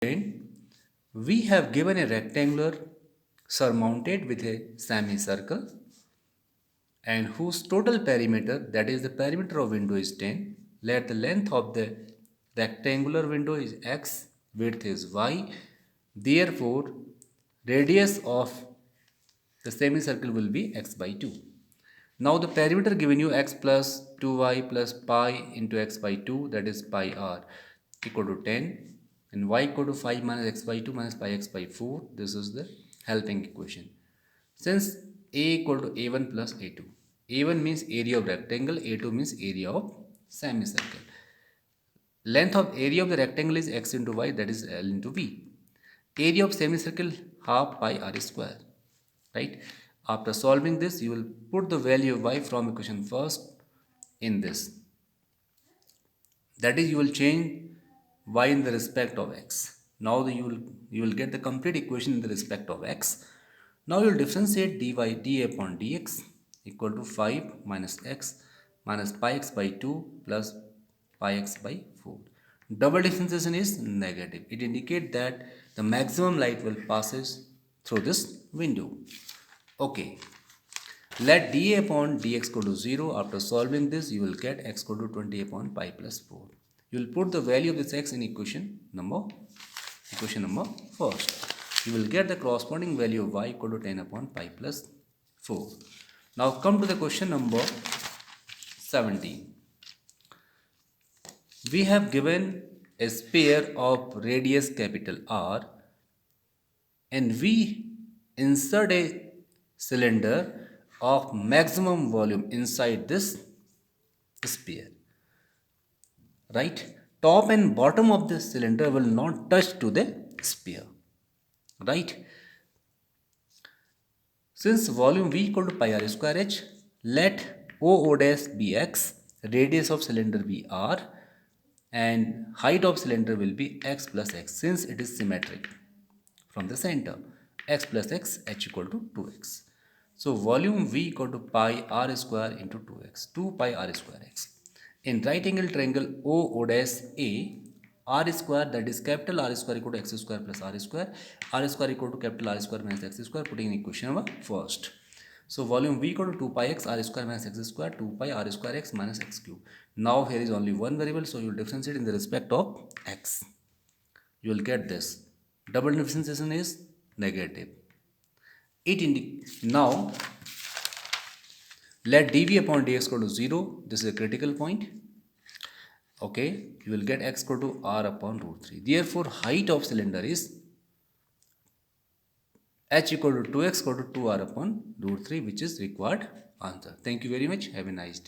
We have given a rectangular surmounted with a semicircle and whose total perimeter, that is the perimeter of window, is 10. Let the length of the rectangular window is x, width is y. Therefore, radius of the semicircle will be x by 2. Now the perimeter given you x plus 2y plus pi into x by 2, that is pi r, equal to 10, and y equal to 5 minus x by 2 minus pi x by 4. This is the helping equation. Since a equal to a1 plus a2, a1 means area of rectangle, a2 means area of semicircle. Length of area of the rectangle is x into y, that is L into V. Area of semicircle half pi r square, right? After solving this, you will put the value of y from equation first in this. That is, you will change y in the respect of x. Now you will get the complete equation in the respect of x. Now you will differentiate dy upon dx equal to 5 minus x minus pi x by 2 plus pi x by 4. Double differentiation is negative. It indicates that the maximum light will passes through this window. Okay. Let dA upon dx equal to 0. After solving this, you will get x equal to 20 upon pi plus 4. You will put the value of this x in equation number first. You will get the corresponding value of y equal to 10 upon pi plus 4. Now come to the question number 17. We have given a sphere of radius capital R and we insert a cylinder of maximum volume inside this sphere, right? Top and bottom of the cylinder will not touch to the sphere, right? Since volume V equal to pi r square h, let OO dash be x, radius of cylinder be r, and height of cylinder will be x plus x since it is symmetric from the center. X plus x, h equal to 2x. So volume V equal to pi r square into 2x, 2 pi r square x. In right angle triangle OO dash A, r square, that is capital R square equal to x square plus r square equal to capital R square minus x square, putting in equation number first. So volume V equal to 2 pi x r square minus x square, 2 pi r square x minus x cube. Now here is only one variable, so you will differentiate in the respect of x. You will get this. Double differentiation is negative. Now let dv upon dx equal to 0. This is a critical point. Okay, you will get x equal to r upon root 3. Therefore, height of cylinder is h equal to 2x equal to 2r upon root 3, which is required answer. Thank you very much. Have a nice day.